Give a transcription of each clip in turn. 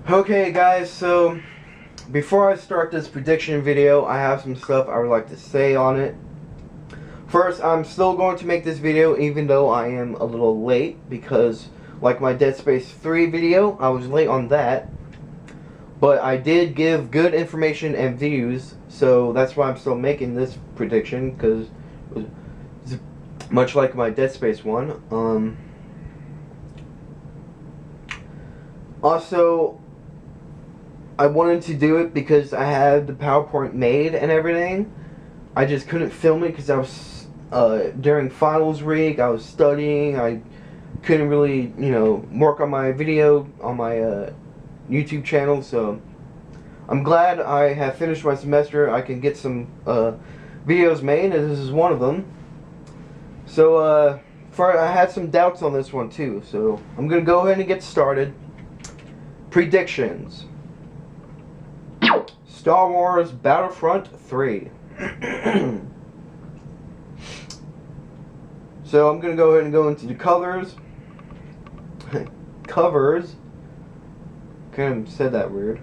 Okay guys, so before I start this prediction video, I have some stuff I would like to say on it. First, I'm still going to make this video even though I am a little late because like my Dead Space 3 video, I was late on that. But I did give good information and views, so that's why I'm still making this prediction, because much like my Dead Space one. Also, I wanted to do it because I had the PowerPoint made and everything. I just couldn't film it because I was during finals week. I was studying. I couldn't really, work on my video on my YouTube channel. So I'm glad I have finished my semester. I can get some videos made, and this is one of them. So I had some doubts on this one too. So I'm gonna go ahead and get started. Predictions. Star Wars Battlefront 3. So I'm gonna go ahead and go into the covers. Covers. Kind of said that weird.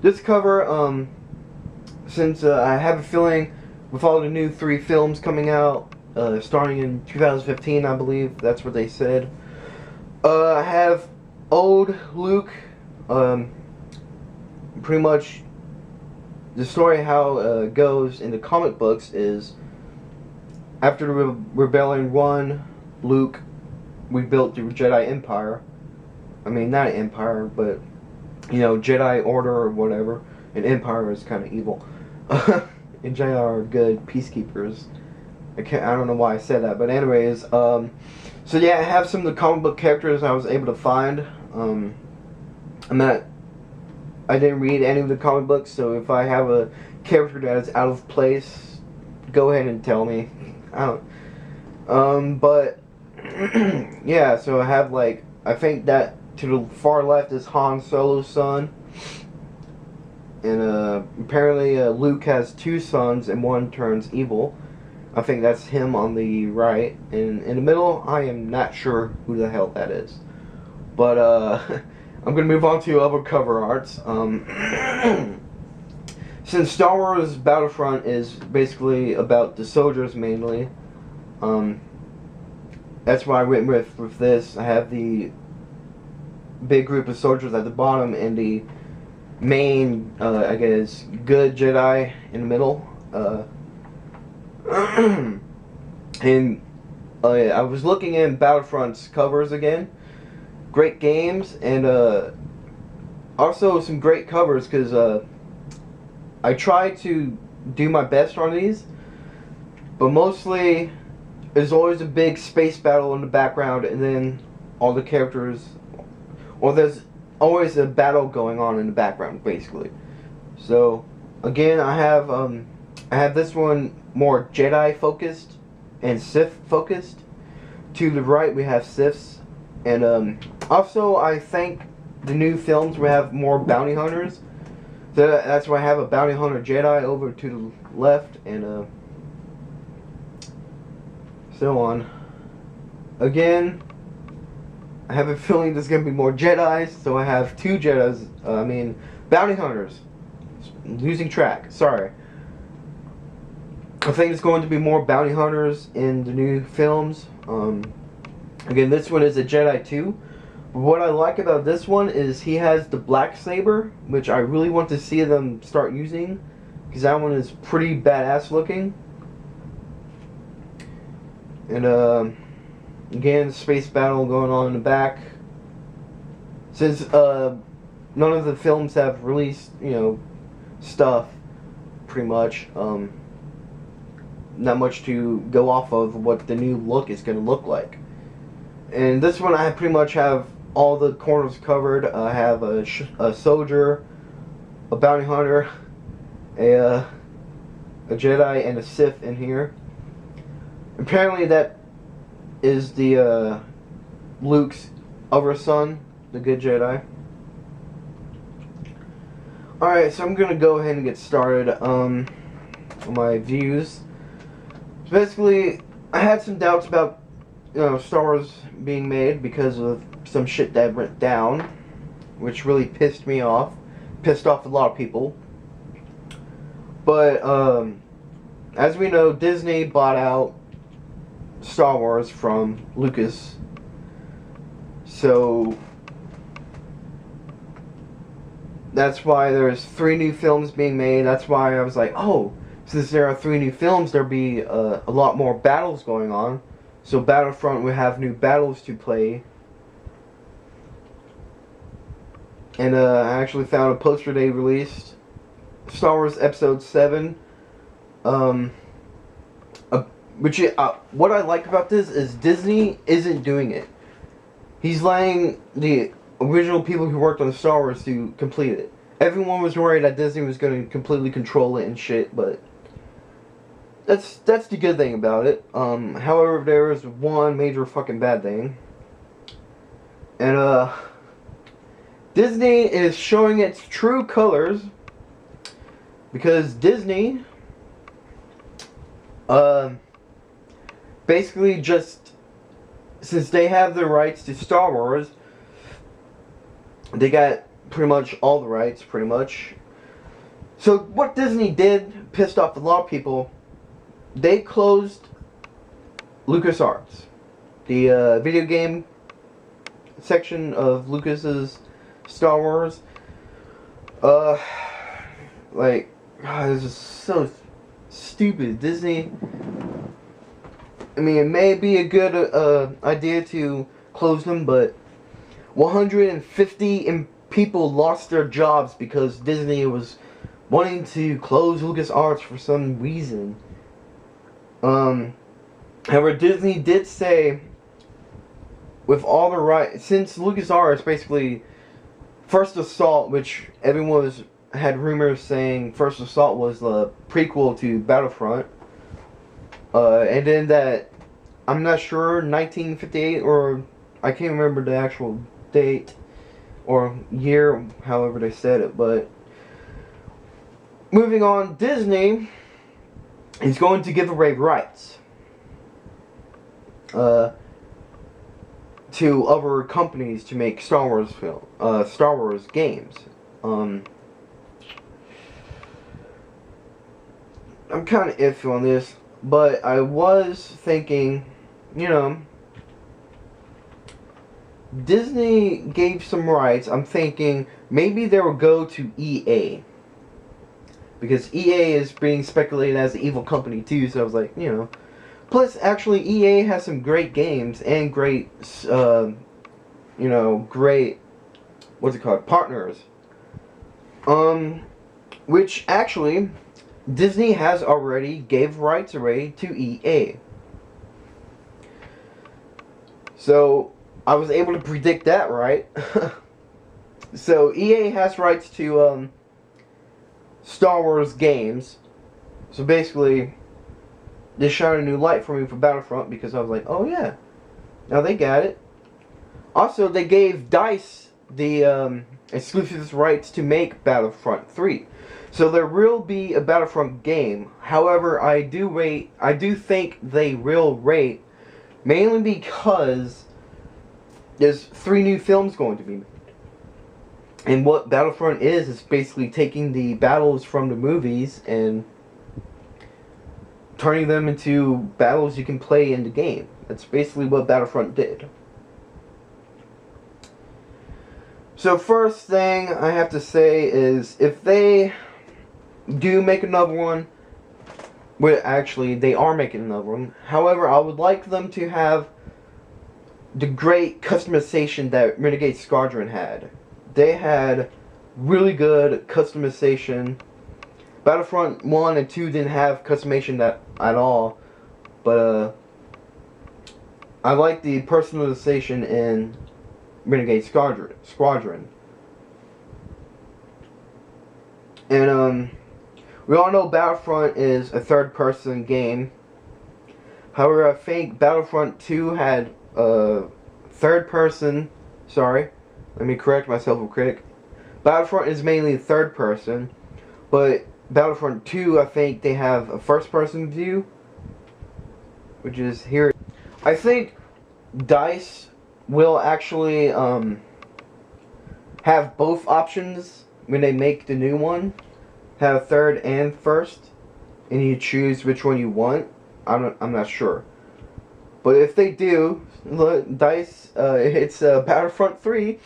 This cover, since I have a feeling with all the new 3 films coming out, starting in 2015, I believe that's what they said. I have old Luke. Pretty much the story how it goes in the comic books is after the rebellion won, Luke rebuilt the Jedi Empire. I mean, not an empire, but Jedi Order or whatever. An empire is kind of evil. And Jedi are good peacekeepers. I don't know why I said that, but anyways, so yeah, I have some of the comic book characters I was able to find. I didn't read any of the comic books, so if I have a character that is out of place, go ahead and tell me. But yeah, so I have I think that to the far left is Han Solo's son, and apparently Luke has 2 sons and one turns evil. I think that's him on the right, and in the middle, I am not sure who the hell that is. But I'm going to move on to other cover arts. Since Star Wars Battlefront is basically about the soldiers mainly, that's why I went with this. I have the big group of soldiers at the bottom and the main, I guess, good Jedi in the middle. And I was looking in Battlefront's covers again. Great games, and also some great covers, because I try to do my best on these, but mostly there's always a big space battle in the background, and then all the characters, or there's always a battle going on in the background, basically. So again, I have this one more Jedi focused and Sith focused. To the right we have Siths. And also, I think the new films will have more bounty hunters. So that's why I have a bounty hunter Jedi over to the left, and so on. Again, I have a feeling there's going to be more Jedis, so I have 2 Jedis, bounty hunters. Losing track, sorry. I think there's going to be more bounty hunters in the new films. Again, this one is a Jedi too. What I like about this one is he has the black saber, which I really want to see them start using, because that one is pretty badass looking. And again, space battle going on in the back. Since none of the films have released, stuff, pretty much, not much to go off of what the new look is going to look like. And this one, I pretty much have all the corners covered. I have a soldier, a bounty hunter, a Jedi, and a Sith in here. Apparently, that is the Luke's other son, the good Jedi. Alright, so I'm gonna go ahead and get started on my views. So basically, I had some doubts about Star Wars being made because of some shit that went down. which really pissed me off. Pissed off a lot of people. But, as we know, Disney bought out Star Wars from Lucas. So that's why there's 3 new films being made. That's why I was like, oh, since there are 3 new films, there'll be a lot more battles going on. So Battlefront will have new battles to play. And I actually found a poster they released. Star Wars Episode 7. What I like about this is Disney isn't doing it. He's letting the original people who worked on Star Wars to complete it. Everyone was worried that Disney was going to completely control it and shit, but that's the good thing about it. However, there is one major fucking bad thing. And Disney is showing its true colors because Disney basically just, since they have the rights to Star Wars, they got pretty much all the rights, pretty much. So what Disney did pissed off a lot of people. They closed LucasArts, the video game section of Lucas's Star Wars. Like, this is so stupid. Disney, I mean, it may be a good idea to close them, but 150 people lost their jobs because Disney was wanting to close LucasArts for some reason. However, Disney did say, with all the rights, since LucasArts basically, First Assault, which everyone had rumors saying First Assault was the prequel to Battlefront, and then that, I'm not sure, 1958, or I can't remember the actual date or year, however they said it, but moving on, Disney is going to give away rights to other companies to make Star Wars games. I'm kind of iffy on this, but I was thinking, you know, Disney gave some rights. I'm thinking maybe they will go to EA, because EA is being speculated as an evil company too, so I was like, you know. Plus, actually, EA has some great games and great, you know, great, what's it called, partners. Which actually, Disney has already gave rights away to EA. So, I was able to predict that, right? So, EA has rights to, Star Wars games. So basically, they shone a new light for me for Battlefront, because I was like, oh yeah, now they got it. Also, they gave DICE the exclusive rights to make Battlefront 3. So there will be a Battlefront game. However, I do think they will rate, mainly because there's 3 new films going to be made. And what Battlefront is basically taking the battles from the movies and turning them into battles you can play in the game. That's basically what Battlefront did. So first thing I have to say is, if they do make another one, well, actually they are making another one. However, I would like them to have the great customization that Renegade Squadron had. They had really good customization. Battlefront 1 and 2 didn't have customization at all, but I like the personalization in Renegade Squadron. And we all know Battlefront is a third-person game. However, I think Battlefront 2 had third-person. Sorry, let me correct myself real quick. Battlefront is mainly third-person, but Battlefront 2, I think they have a first-person view, which is here. I think DICE will actually have both options when they make the new one. Have third and first, and you choose which one you want. I'm not sure. But if they do, look, DICE, it's Battlefront 3,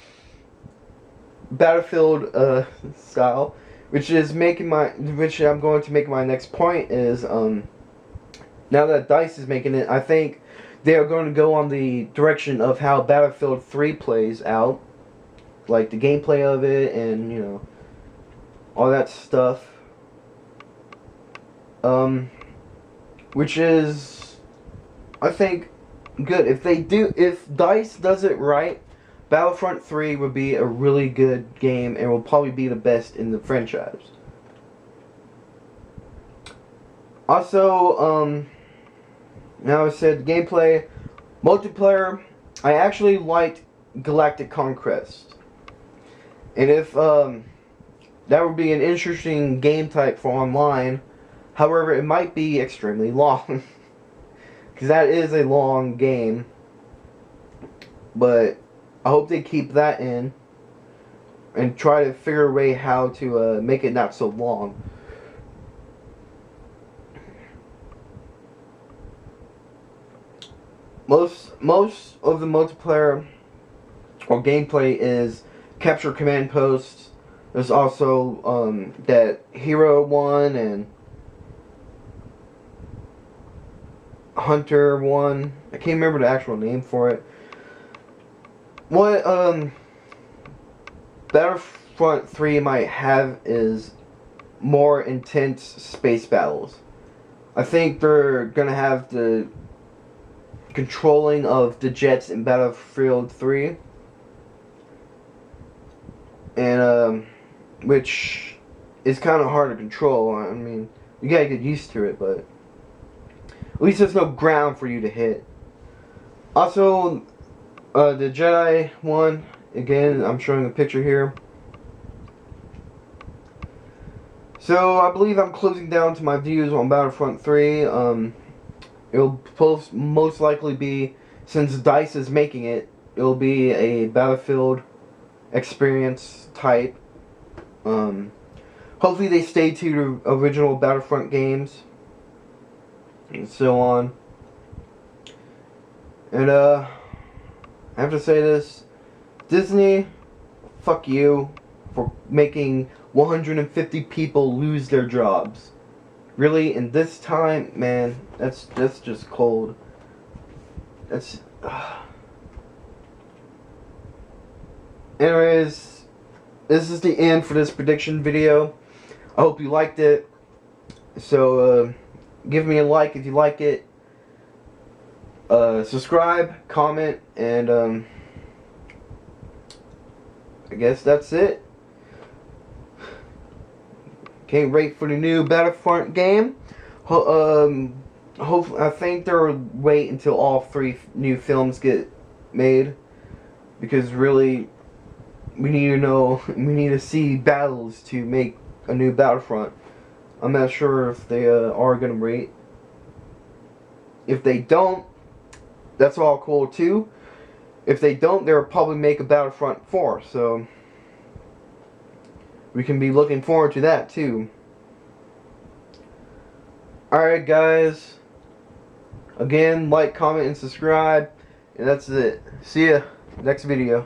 Battlefield style, which I'm going to make my next point is, now that DICE is making it, I think they are going to go on the direction of how Battlefield 3 plays out, like the gameplay of it, and you know, all that stuff. Which is, I think, good. If DICE does it right, Battlefront 3 would be a really good game and will probably be the best in the franchise. Also, now I said gameplay, multiplayer, I actually liked Galactic Conquest. And if, that would be an interesting game type for online. However, it might be extremely long. Because that is a long game. But I hope they keep that in. And try to figure a way how to make it not so long. Most of the multiplayer or gameplay is capture command posts. There's also that hero one and Hunter one. I can't remember the actual name for it. What Battlefront 3 might have is more intense space battles. I think they're gonna have the controlling of the jets in Battlefield 3, and which is kind of hard to control. I mean, you gotta get used to it, but at least there's no ground for you to hit. Also, the Jedi one, again, I'm showing a picture here. So, I believe I'm closing down to my views on Battlefront 3. It'll most likely be, since DICE is making it, it'll be a Battlefield experience type. Hopefully they stay to the original Battlefront games. And so on. And I have to say this, Disney, fuck you for making 150 people lose their jobs. Really, in this time, man, that's just cold. That's anyways, this is the end for this prediction video. I hope you liked it. So give me a like if you like it. Subscribe, comment, and I guess that's it. Can't wait for the new Battlefront game. I think they'll wait until all 3 new films get made, because really, we need to see battles to make a new Battlefront. I'm not sure if they are gonna wait. If they don't, that's all cool too. If they don't, they'll probably make a Battlefront 4, so we can be looking forward to that too. Alright guys, again, like, comment, and subscribe, and that's it. See ya next video.